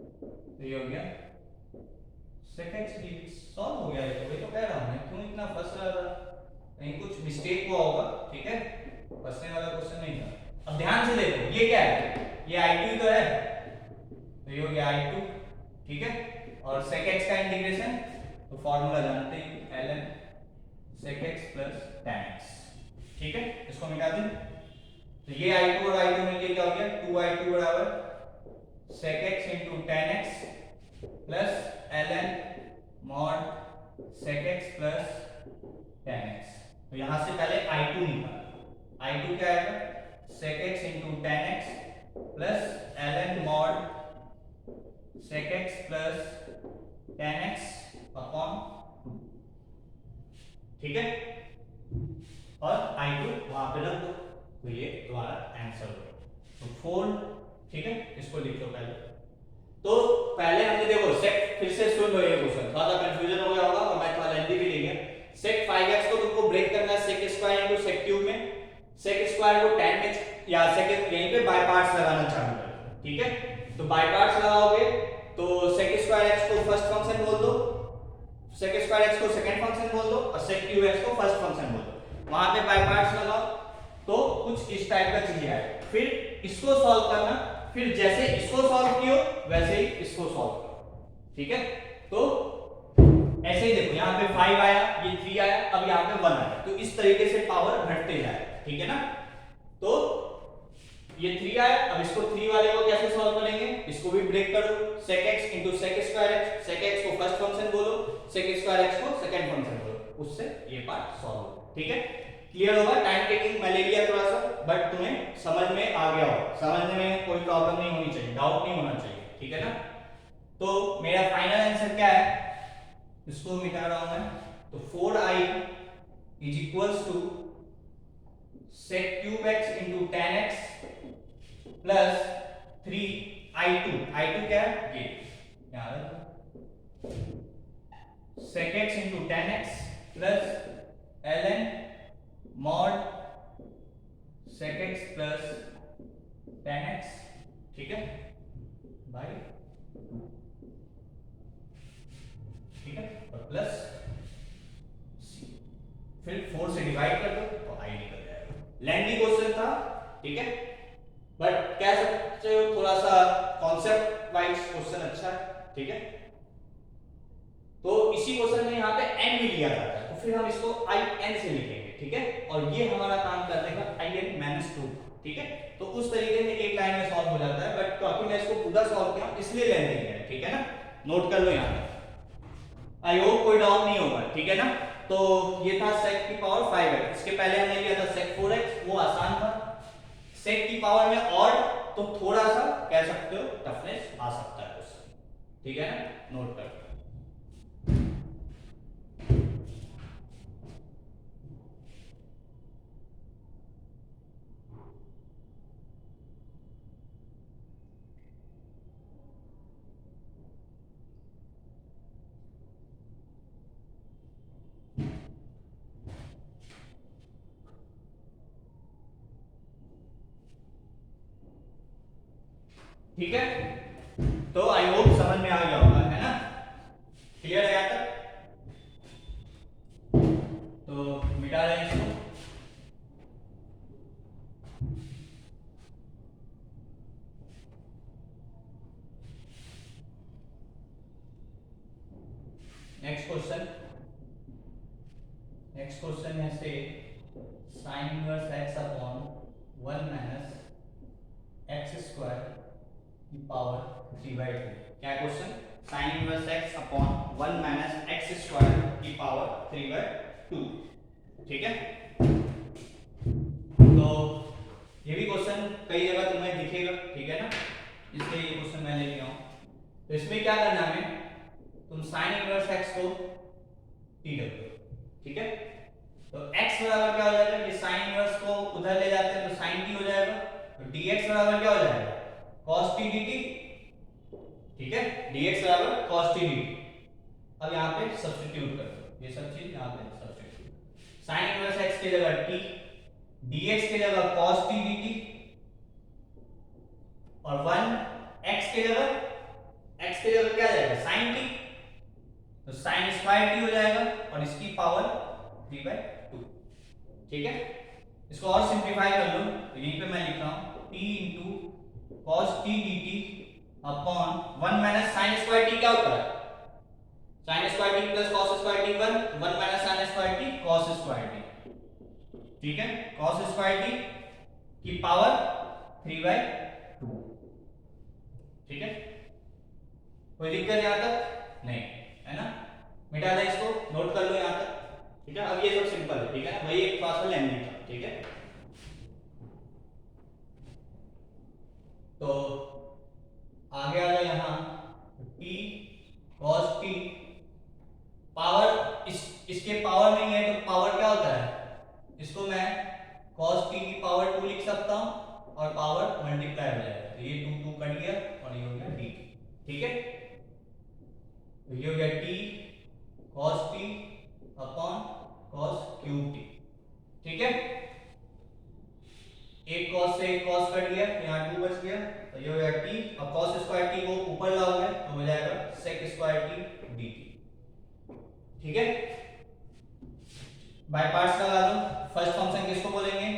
तो ये हो गया sec x dx, सॉल्व हो गया। ये तो कह रहा हूं मैं, क्यों इतना फंस रहा था, कहीं कुछ मिस्टेक हुआ होगा, ठीक है, फंसने वाला क्वेश्चन नहीं था। अब ध्यान से देखो, ये क्या है, ये i2 तो है, तो ये हो गया i2, ठीक है, और sec x का इंटीग्रेशन, तो फॉर्मूला जानते ही ln sec x plus tan x, ठीक है, इसको मिटा दें, तो ये i2 और i2 मिलके क्या हो गया, 2i2 बराबर sec x into tan x plus ln mod sec x plus tan x। तो यहां से पहले i2 निकालो, i2 क्या आएगा, sec x into tan x plus ln mod sec x plus tan x upon 2, ठीक है, और i2 वहां पे रख दो, तो ये तुम्हारा आंसर होगा, तो 4, ठीक है, इसको लिख लो पहले। तो पहले हमने देखो sec, फिर से सुन लो ये क्वेश्चन, थोड़ा सा कंफ्यूजन हो गया होगा और मैं थोड़ा लेंथी भी ले गया। sec 5x को तुमको ब्रेक करना है sec square into sec cube में, sec स्क्वायर को tan में या sec यहीं पे बाय पार्ट्स लगाना चालू करो, ठीक है। तो बाय पार्ट्स लगाओगे तो sec स्क्वायर x को फर्स्ट फंक्शन बोल दो, sec स्क्वायर x को सेकंड फंक्शन बोल दो और sec क्यूब x को फर्स्ट फंक्शन बोल दो, वहां पे बाय पार्ट्स लगाओ तो कुछ इस टाइप का चीज आएगा। फिर इसको सॉल्व करना, फिर जैसे इसको सॉल्व कियो वैसे ही इसको सॉल्व करो, ठीक है। तो ऐसे ही देखो, यहाँ पे 5 आया, ये 3 आया, अब यहाँ पे 1 आया, तो इस तरीके से पावर घटते जाएगा, ठीक है ना। तो ये 3 आया, अब इसको 3 वाले को कैसे सॉल्व करेंगे, इसको भी ब्रेक करो, sec x into sec square x, sec x को फर्स्ट फंक्शन बोलो, sec स्क्वायर x को सेकंड फंक्शन बोलो, उससे ये पार्ट सॉल्व हो, ठीक है। क्लियर होगा, टाइम टेकिंग मैं ले लिया थोड़ा सा, बट तुम्हें समझ में आ गया हो, समझने में कोई प्रॉब्लम नहीं होनी चाहिए, डाउट नहीं होना चाहिए, ठीक है ना। तो मेरा फाइनल आंसर क्या है, इसको मिटा रहा हूं मैं, तो 4i is equals to sec cube x into tan x plus 3i2 क्या है, ये यहाँ रखो, sec x into tan x plus ln mod sec x plus tan x, ठीक है, बाय 2, ठीक है, और प्लस c, फिर 4 से डिवाइड कर दो तो i निकल जाएगा। लेंथी क्वेश्चन था, ठीक है, बट कह सकते हो थोड़ा सा कॉन्सेप्ट वाइज क्वेश्चन अच्छा है, ठीक है। तो इसी क्वेश्चन में यहाँ पे n भी लिया जाता है, तो फिर हम इसको in से लिखेंगे, ठीक है। और ये हमारा काम कर देगा in - 2, ठीक है। तो उस तरीके से एक लाइन में सॉल्व हो जाता है, बट क्योंकि मैं इसको पूरा सॉल्व किया इसलिए लेंथ नहीं है, ठीक है ना। नोट कर लो यहाँ पे, आई होप कोई डाउट नहीं होगा, ठीक है ना। तो ये था sec की पावर 5x, इसके पहले हमने लिया था sec 4x, वो आसान था। sec की पावर में और तो थोड़ा सा कह सकते हो टफनेस आ सकता है उससे, ठीक है ना, नोट कर। ठीक है, तो आई होप समझ में आ गया होगा, है ना, क्लियर है यहाँ तक। तो मिटा रहे हैं इसको। नेक्स्ट क्वेश्चन है से sin inverse x upon 1 minus x square की पावर 3/2। क्या question, sin inverse x upon 1 minus x square की पावर 3/2, ठीक है। तो ये भी क्वेश्चन कई जगह तुम्हें दिखेगा, ठीक है ना, इसलिए ये क्वेश्चन मैं लेके आऊं। तो इसमें क्या करना है, तुम sin इनवर्स x को t रखो, ठीक है। तो x बराबर क्या हो जाएगा, ये sin इनवर्स को उधर ले जाते हैं तो sin t हो जाएगा, तो dx बराबर क्या हो जाएगा, cos t dt, ठीक है, dx बराबर cos t dt। अब यहाँ पे सब्स्टिट्यूट कर दो ये सब चीज, यहाँ पे सब्स्टिट्यूट, sin इनवर्स x की जगह t, dx की जगह cos t dt, और 1 x की जगह क्या जाएगा sin t, तो sin स्क्वायर t हो जाएगा, और इसकी पावर 3/2, ठीक है। इसको और सिंपलीफाई कर लो, तो यहीं पे मैं लिख रहा हूं t into cos t dt upon 1 minus sin square t क्या होता है, sin square t plus cos square t 1 minus sin square t cos square t, ठीक है, cos स्क्वायर t की पावर 3/2, ठीक है। कोई दिक्कत यहां तक नहीं है ना, मिटा दे इसको, नोट कर लो यहां तक, ठीक है। अब ये सब सिंपल है, ठीक है ना, वही एक फासला लेंगे, ठीक है। तो आगे आ जाए यहां t cos t पावर, इसके पावर नहीं है तो पावर क्या होता है, इसको मैं cos t की पावर 2 लिख सकता हूं और पावर मल्टीप्लाई हो जाएगा, तो ये 2 2 कट गया और ये हो गया dt, ठीक है। तो ये हो गया t cos t upon cos cube t, ठीक है। एक cos से एक cos कट गया, यहाँ 2 बच गया, तो ये हो गया t, अब cos स्क्वायर t को ऊपर लाओगे तो हो जाएगा sec स्क्वायर t dt, ठीक है। बाय पार्ट्स लगा दो, फर्स्ट फंक्शन किसको बोलेंगे,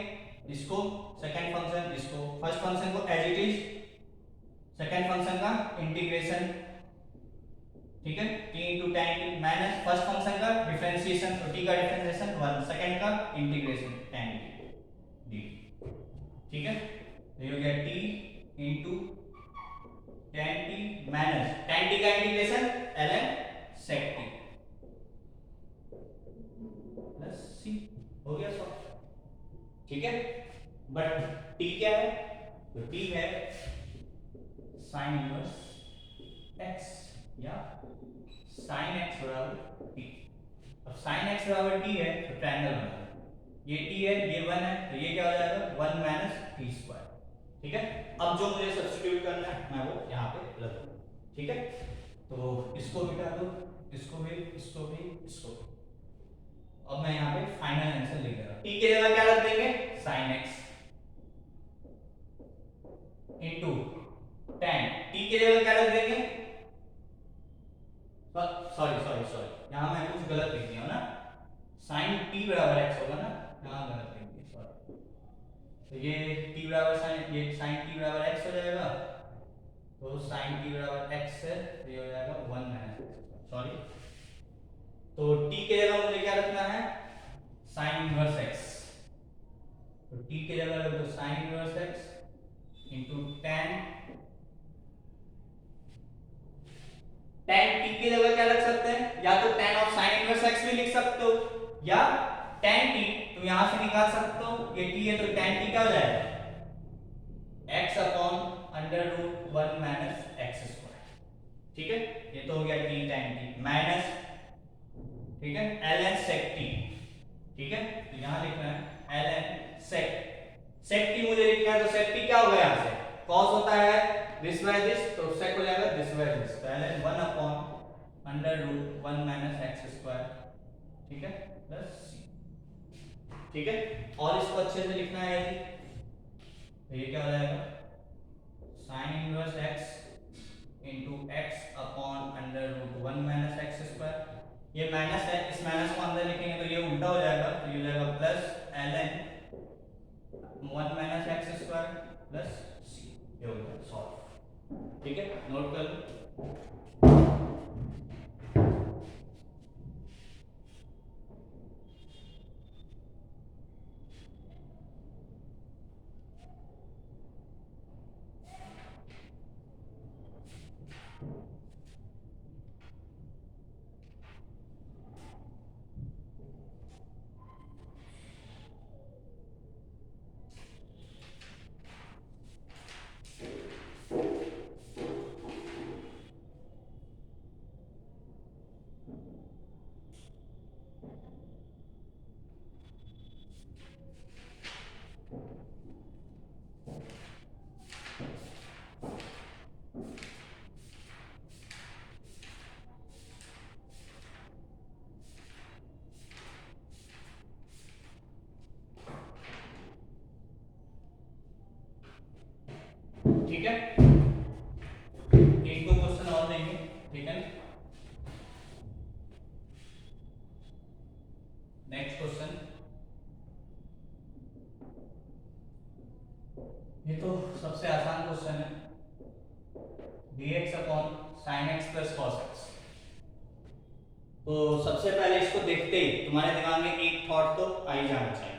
इसको, सेकंड फंक्शन इसको, फर्स्ट फंक्शन को as it is, second function का इंटीग्रेशन, ठीक है, t into tan t minus first function का डिफरेंशिएशन, तो t का डिफरेंशिएशन 1, सेकंड का इंटीग्रेशन tan t dt, ठीक है। तो ये हो गया t into tan t minus tan t का integration ln sec t plus c, हो गया सॉल्व, ठीक है। बट t क्या है, तो t है sin इनवर्स x या sin x बराबर t। अब sin x बराबर t है तो ट्रायंगल बना लो, ये t है ये 1 है, तो ये क्या हो जाएगा 1 माइनस t स्क्वायर, ठीक है। अब जो मुझे सब्स्टिट्यूट करना है मैं वो यहाँ पे रख दूँ, ठीक है। तो इसको मिटा दो, इसको भी, इसको भी, इसको भी। अब मैं यहाँ पे फाइनल आंसर लिख रहा हूँ, t की जगह क्या रख देंगे sin x into tan, t की जगह क्या रख देंगे, सॉरी सॉरी सॉरी, यहाँ मैं कुछ गलत लिख दिया ना, sin t बराबर x होगा ना, यहाँ गलत लिख दिया, सॉरी। तो ये t बराबर sin, ये sin t बराबर x हो जाएगा, तो sin t बराबर x है, तो ये हो जाएगा 1 माइनस, सॉरी तो t के जगह मुझे क्या रखना है, साइन इनवर्स x। तो t के जगह रख दो sine inverse x into tan t की जगह क्या रख सकते हैं, या तो tan of sine inverse x भी लिख सकते हो, या tan t तुम यहां से निकाल सकते हो, ये t है तो tan t क्या हो जाएगा, x upon under root 1 minus x square. ठीक है, ये तो हो गया t tan t माइनस, ठीक है, ln sec t। ठीक है, तो यहां लिखना है ln sec t मुझे लिखना है, तो sec t क्या होगा, यहां से cos होता है दिस बाय दिस, तो sec हो जाएगा दिस बाय दिस, तो ln 1 upon under root 1 minus x square. ठीक है, प्लस c। ठीक है, और इसको अच्छे से लिखना है यदि, तो ये क्या हो जाएगा, sin inverse x into x upon under root 1 minus x square. ये माइनस है, इस माइनस को अंदर लिखेंगे तो ये उल्टा हो जाएगा, तो ये हो जाएगा plus ln 1 minus x square plus c। ये हो गया सॉल्व। ठीक है, नोट कर लो। ठीक है, एक दो क्वेश्चन और देंगे। ठीक है, नेक्स्ट क्वेश्चन, ये तो सबसे आसान क्वेश्चन है, dx upon sin x plus cos x। तो सबसे पहले इसको देखते ही तुम्हारे दिमाग में एक थॉट तो आ ही जाना चाहिए,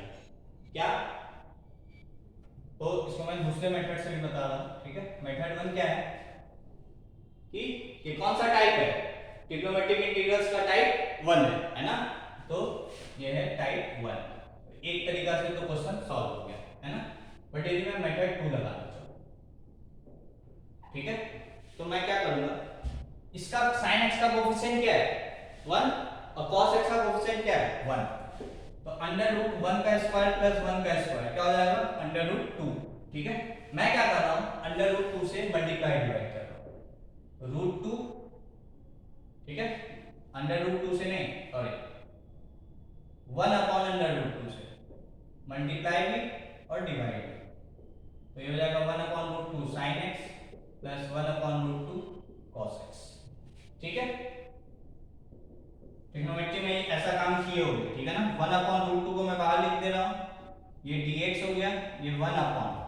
क्या, तो इसको मैं दूसरे मेथड से भी बता रहा हूं। ठीक है, मेथड 1 क्या है कि ये कौन सा टाइप है, ट्रिग्नोमेट्रिक इंटीग्रल्स का टाइप 1 है ना, तो ये है टाइप 1। एक तरीका से तो क्वेश्चन सॉल्व हो गया है ना, बट यदि मैं मेथड 2 लगाना चाहूं, ठीक है, तो मैं क्या करूंगा, इसका sin x का कोएफिशिएंट क्या है 1 और cos x का कोएफिशिएंट क्या है 1, तो अंडर रूट 1 का स्क्वायर प्लस 1 का स्क्वायर क्या हो जाएगा अंडर रूट 2। ठीक है, मैं क्या कर रहा हूं, अंडर रूट 2 से मल्टीप्लाई डिवाइड कर रहा हूं, रूट 2। ठीक है, अंडर रूट 2 से नहीं, सॉरी 1 अपॉन अंडर रूट 2 से मल्टीप्लाई भी और डिवाइड भी, तो ये हो जाएगा 1 upon root 2 sin x plus 1 upon root 2 cos x। ठीक है, ट्रिग्नोमेट्री में ऐसा काम किए होंगे। ठीक है ना, 1 अपॉन रूट 2 को मैं बाहर लिख दे रहा हूं, ये dx हो गया, ये 1 अपॉन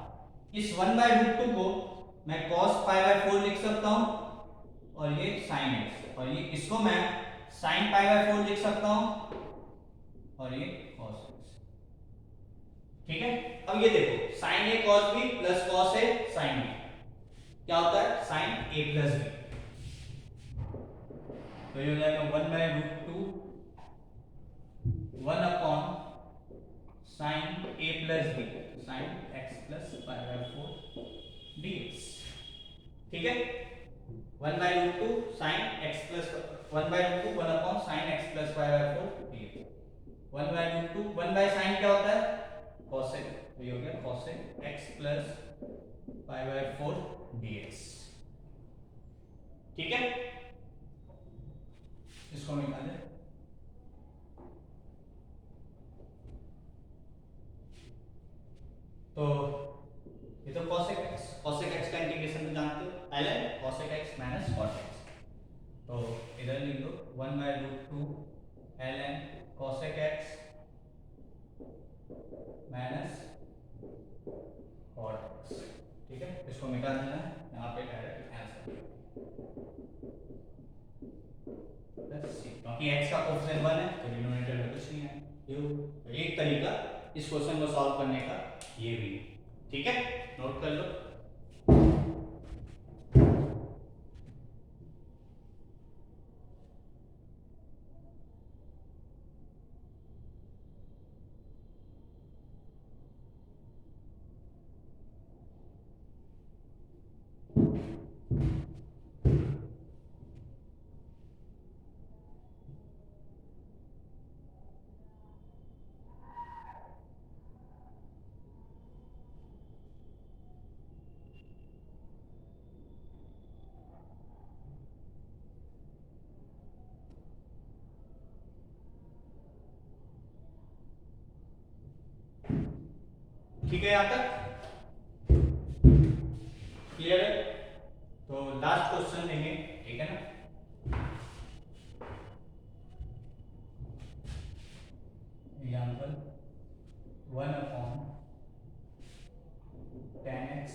इस 1 बाय रूट 2 को मैं cos पाई बाय 4 लिख सकता हूं, और ये sin x, और ये इसको मैं sin पाई बाय 4 लिख सकता हूं, और ये cos x। ठीक है, अब ये देखो sin a cos b plus cos a sin b क्या होता है sin a प्लस b, तो ये हो जाएगा 1 by root 2 1 upon sin a plus b sin x plus pi by 4 dx। ठीक है, 1 by root 2 sin x plus 1 by root 2 1 upon sin x plus pi by 4 dx। 1 by root 2 1 by sin क्या होता है cos x, तो ये हो गया cos x plus pi by 4 dx। ठीक है, इसको निकालें, तो ये तो cosec x का इंटीग्रेशन तो जानते हो ln cosec x minus cot x, तो इधर लिख दो 1 by root 2 ln cosec x minus cot x। ठीक है, इसको मिटा देना है, यहाँ पे डायरेक्ट आंसर क्योंकि क्योंकि x का कोफिशिएंट 1 है तो डिनोमिनेटर में कुछ नहीं है। तो एक तरीका इस क्वेश्चन को सॉल्व करने का ये भी है। ठीक है, नोट कर लो। ठीक है, यहां तक क्लियर है? तो लास्ट क्वेश्चन लेंगे, ठीक है ना। Example 1/tan x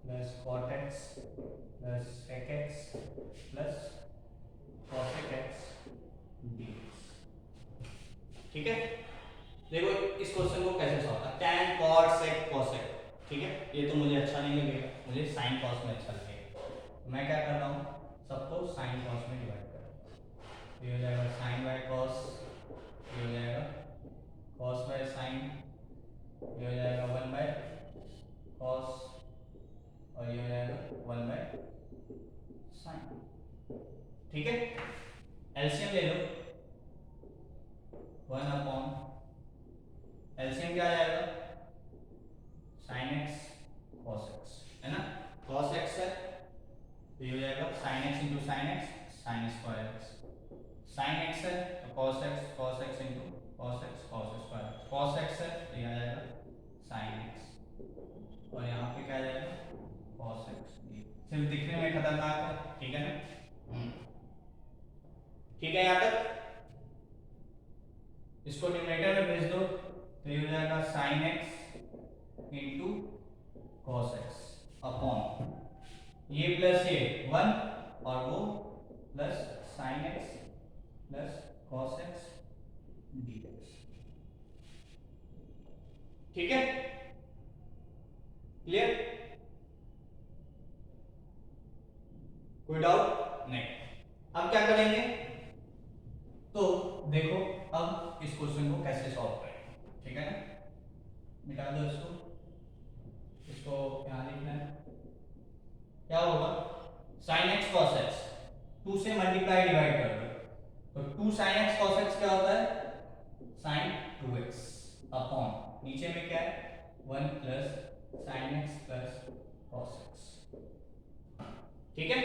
plus cot x plus sec x plus cosec x dx। ठीक है, देखो इस क्वेश्चन को कैसे सॉल्व करना। tan cot sec cosec, ठीक है, ये तो मुझे अच्छा नहीं लगेगा, मुझे sin cos में अच्छा लगेगा। तो मैं क्या कर रहा हूँ, सबको sin cos में डिवाइड कर रहा हूँ। ये हो जाएगा sin by cos, ये हो जाएगा cos by sin, ये हो जाएगा 1 by cos और ये हो जाएगा 1 by sin। ठीक है, एलसीएम ले लो। 1 अपॉन एलसीएम क्या आ जाएगा, sin x cos x, है ना। cos x है तो ये हो जाएगा sin x into sin x sin square x, sin x है तो cos x into cos x cos square x, cos x है तो ये आ जाएगा sin x और यहाँ पे क्या आ जाएगा cos x। सिर्फ दिखने में खतरनाक है, ठीक है ना। ठीक है, यहाँ तक इसको न्यूमरेटर में भेज दो तो ये हो जाएगा sin x into cos x upon ये प्लस ये 1 और वो plus sin x plus cos x dx। ठीक है, क्लियर? कोई डाउट नहीं? अब क्या करेंगे, तो देखो अब इस क्वेश्चन को कैसे सॉल्व करें, ठीक है ना। मिटा दो इसको, इसको यहां लिखना है। क्या होगा, sin x cos x 2 से मल्टीप्लाई डिवाइड कर दो तो 2 sin x cos x क्या होता है, sin 2x अपॉन नीचे में क्या है 1 plus sin x plus cos x। ठीक है,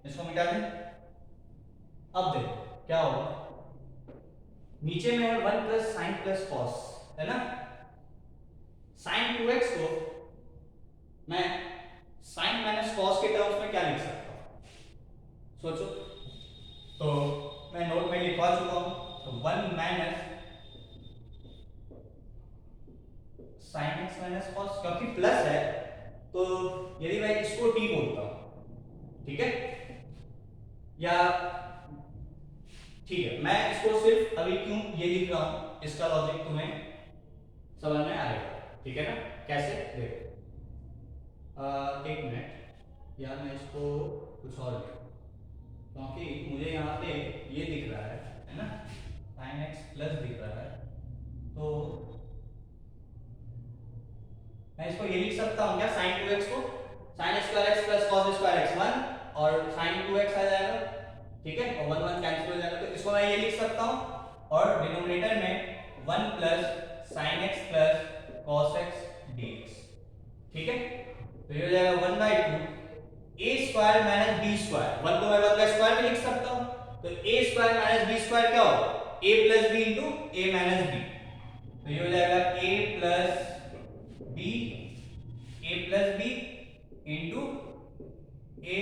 इसको मिटा दें। अब देखो क्या होगा, नीचे में है 1 प्लस sin प्लस cos, है ना। sin 2x को मैं sin माइनस cos के टर्म्स में क्या लिख सकता हूं, सोचो। तो मैं नोट में लिखवा चुका हूं, तो 1 minus sin x minus cos, क्योंकि प्लस है तो यदि मैं इसको t बोलता हूं, ठीक है, या ठीक है, मैं इसको सिर्फ अभी क्यों ये लिख रहा हूं, इसका लॉजिक तुम्हें समझ में आएगा, ठीक है ना। कैसे, देखो एक मिनट, या मैं इसको कुछ और लिखूं, क्योंकि मुझे यहाँ पे ये दिख रहा है ना, sin x प्लस दिख रहा है, तो मैं इसको ये लिख सकता हूँ क्या, sin 2x को sin square x plus cos square x 1 और sin 2x आ जाएगा, ठीक है, और 1 1 कैंसिल हो जाएगा, तो इसको मैं ये लिख सकता हूँ और डिनोमिनेटर में 1 plus sin x plus cos x dx। ठीक है, तो ये हो जाएगा 1/2 a square minus b square, 1 को मैं 1 का स्क्वायर भी लिख सकता हूँ, तो a square minus b square क्या होगा, a plus b into a minus b, तो ये हो जाएगा a plus b into a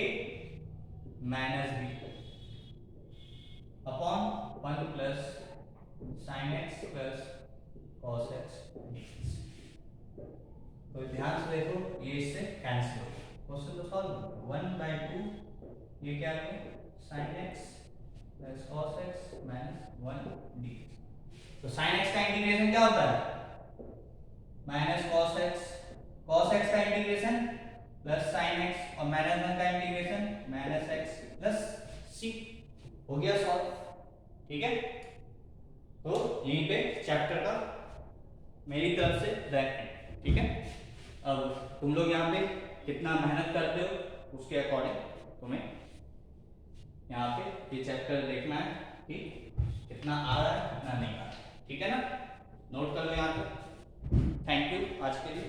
minus b upon 1 plus sin x plus cos x dx। तो ध्यान से देखो, ये इससे कैंसिल हो गया, क्वेश्चन तो सॉल्व हो गया। 1/2 ये क्या है, sin x plus cos x 1 D. तो sin x का इंटीग्रेशन क्या होता है? Minus cos x, cos x का इंटीग्रेशन प्लस sin x, और माइनस 1 का integration minus x plus c। हो गया सॉल्व। ठीक है, तो यहीं पे चैप्टर का मेरी तरफ से रैंक है। ठीक है, अब तुम लोग यहाँ पे कितना मेहनत करते हो उसके अकॉर्डिंग तुम्हें यहाँ पे ये चैप्टर देखना है कि कितना आ रहा है कितना नहीं आ रहा है। ठीक है ना, नोट कर लो यहाँ पे। थैंक यू आज के लिए।